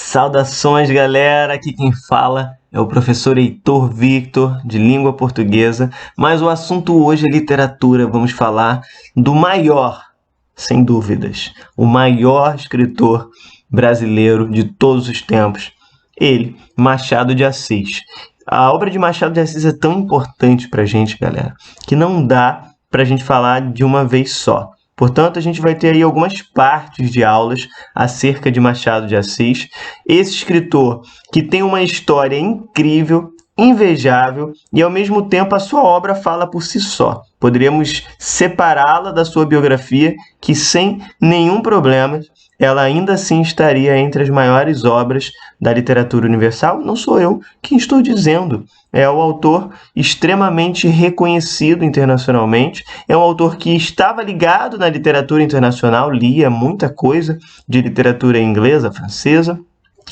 Saudações, galera! Aqui quem fala é o professor Heitor Victor, de língua portuguesa, mas o assunto hoje é literatura. Vamos falar do maior, sem dúvidas, o maior escritor brasileiro de todos os tempos, ele, Machado de Assis. A obra de Machado de Assis é tão importante pra gente, galera, que não dá pra gente falar de uma vez só. Portanto, a gente vai ter aí algumas partes de aulas acerca de Machado de Assis, esse escritor que tem uma história incrível, invejável e, ao mesmo tempo, a sua obra fala por si só. Poderíamos separá-la da sua biografia, que sem nenhum problema, ela ainda assim estaria entre as maiores obras da literatura universal. Não sou eu quem estou dizendo. É o autor extremamente reconhecido internacionalmente, é um autor que estava ligado na literatura internacional, lia muita coisa de literatura inglesa, francesa,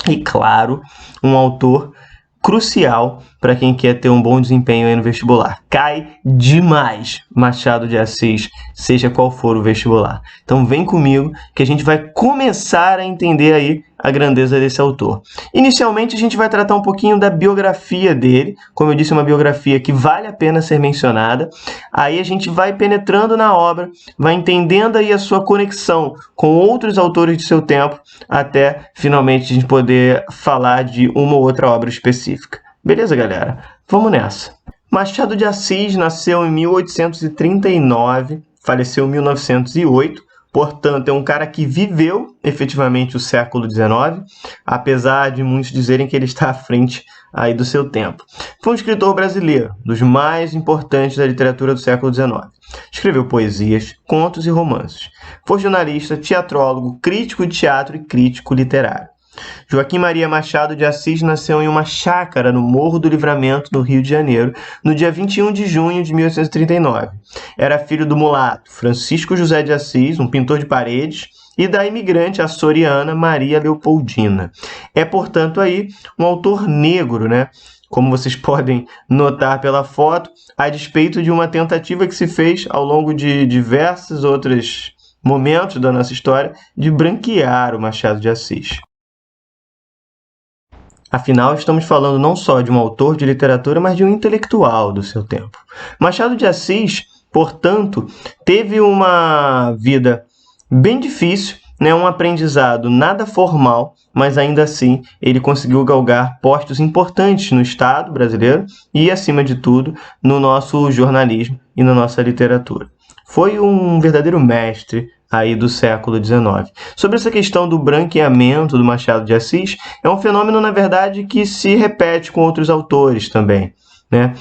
e, claro, um autor crucial para quem quer ter um bom desempenho aí no vestibular. Cai demais Machado de Assis, seja qual for o vestibular. Então vem comigo que a gente vai começar a entender aí a grandeza desse autor. Inicialmente a gente vai tratar um pouquinho da biografia dele, como eu disse, uma biografia que vale a pena ser mencionada. Aí a gente vai penetrando na obra, vai entendendo aí a sua conexão com outros autores de seu tempo, até finalmente a gente poder falar de uma ou outra obra específica. Beleza, galera? Vamos nessa. Machado de Assis nasceu em 1839, faleceu em 1908, portanto, é um cara que viveu efetivamente o século XIX, apesar de muitos dizerem que ele está à frente aí do seu tempo. Foi um escritor brasileiro, dos mais importantes da literatura do século XIX. Escreveu poesias, contos e romances. Foi jornalista, teatrólogo, crítico de teatro e crítico literário. Joaquim Maria Machado de Assis nasceu em uma chácara no Morro do Livramento, no Rio de Janeiro, no dia 21 de junho de 1839. Era filho do mulato Francisco José de Assis, um pintor de paredes, e da imigrante açoriana Maria Leopoldina. É, portanto, aí um autor negro, né? Como vocês podem notar pela foto, a despeito de uma tentativa que se fez ao longo de diversos outros momentos da nossa história de branquear o Machado de Assis. Afinal, estamos falando não só de um autor de literatura, mas de um intelectual do seu tempo. Machado de Assis, portanto, teve uma vida bem difícil, né? Um aprendizado nada formal, mas ainda assim ele conseguiu galgar postos importantes no Estado brasileiro e, acima de tudo, no nosso jornalismo e na nossa literatura. Foi um verdadeiro mestre aí do século XIX. Sobre essa questão do branqueamento do Machado de Assis, é um fenômeno, na verdade, que se repete com outros autores também, né?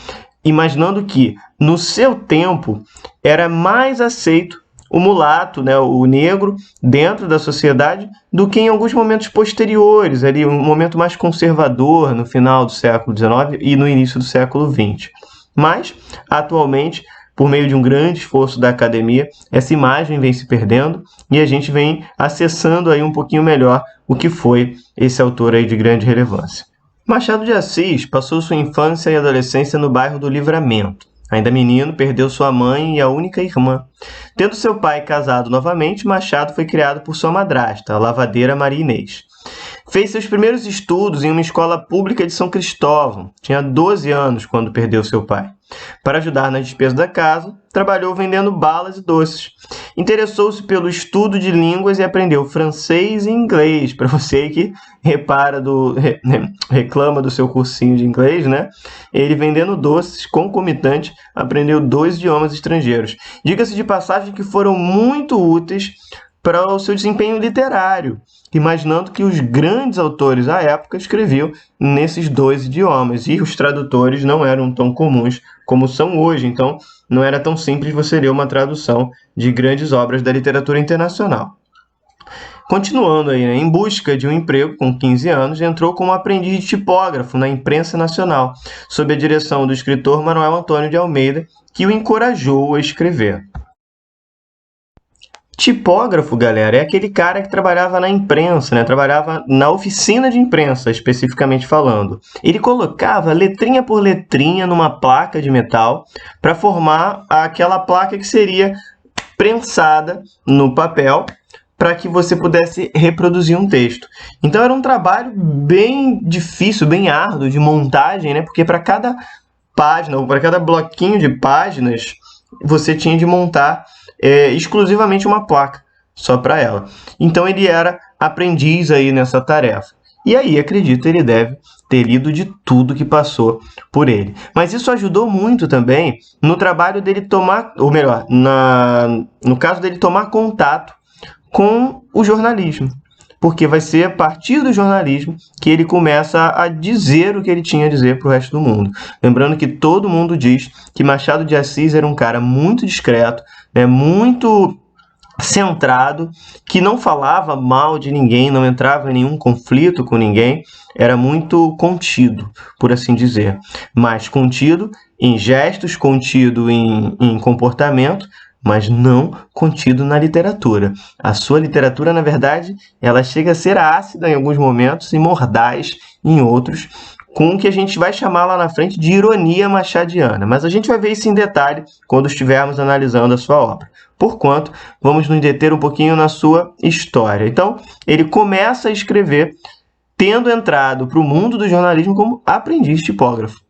Imaginando que, no seu tempo, era mais aceito o mulato, né, o negro, dentro da sociedade, do que em alguns momentos posteriores, ali, um momento mais conservador, no final do século XIX e no início do século XX. Mas, atualmente, por meio de um grande esforço da academia, essa imagem vem se perdendo e a gente vem acessando aí um pouquinho melhor o que foi esse autor aí de grande relevância. Machado de Assis passou sua infância e adolescência no bairro do Livramento. Ainda menino, perdeu sua mãe e a única irmã. Tendo seu pai casado novamente, Machado foi criado por sua madrasta, a lavadeira Maria Inês. Fez seus primeiros estudos em uma escola pública de São Cristóvão. Tinha 12 anos quando perdeu seu pai. Para ajudar nas despesas da casa, trabalhou vendendo balas e doces. Interessou-se pelo estudo de línguas e aprendeu francês e inglês. Para você que reclama do seu cursinho de inglês, né? Ele, vendendo doces concomitante, aprendeu 2 idiomas estrangeiros. Diga-se de passagem que foram muito úteis para o seu desempenho literário, imaginando que os grandes autores à época escreviam nesses 2 idiomas, e os tradutores não eram tão comuns como são hoje, então não era tão simples você ler uma tradução de grandes obras da literatura internacional. Continuando aí, né, em busca de um emprego, com 15 anos, entrou como aprendiz de tipógrafo na imprensa nacional, sob a direção do escritor Manuel Antônio de Almeida, que o encorajou a escrever. Tipógrafo, galera, é aquele cara que trabalhava na imprensa, né? Trabalhava na oficina de imprensa, especificamente falando. Ele colocava letrinha por letrinha numa placa de metal para formar aquela placa que seria prensada no papel para que você pudesse reproduzir um texto. Então era um trabalho bem difícil, bem árduo de montagem, né? Porque para cada página ou para cada bloquinho de páginas você tinha de montar exclusivamente uma placa só para ela. Então ele era aprendiz aí nessa tarefa. E aí, acredito, ele deve ter lido de tudo que passou por ele. Mas isso ajudou muito também no trabalho dele tomar, ou melhor, no caso dele tomar contato com o jornalismo. Porque vai ser a partir do jornalismo que ele começa a dizer o que ele tinha a dizer para o resto do mundo. Lembrando que todo mundo diz que Machado de Assis era um cara muito discreto, né, muito centrado, que não falava mal de ninguém, não entrava em nenhum conflito com ninguém, era muito contido, por assim dizer. Mas contido em gestos, contido em comportamento, mas não contido na literatura. A sua literatura, na verdade, ela chega a ser ácida em alguns momentos e mordaz em outros, com o que a gente vai chamar lá na frente de ironia machadiana. Mas a gente vai ver isso em detalhe quando estivermos analisando a sua obra. Porquanto, vamos nos deter um pouquinho na sua história. Então, ele começa a escrever tendo entrado para o mundo do jornalismo como aprendiz tipógrafo.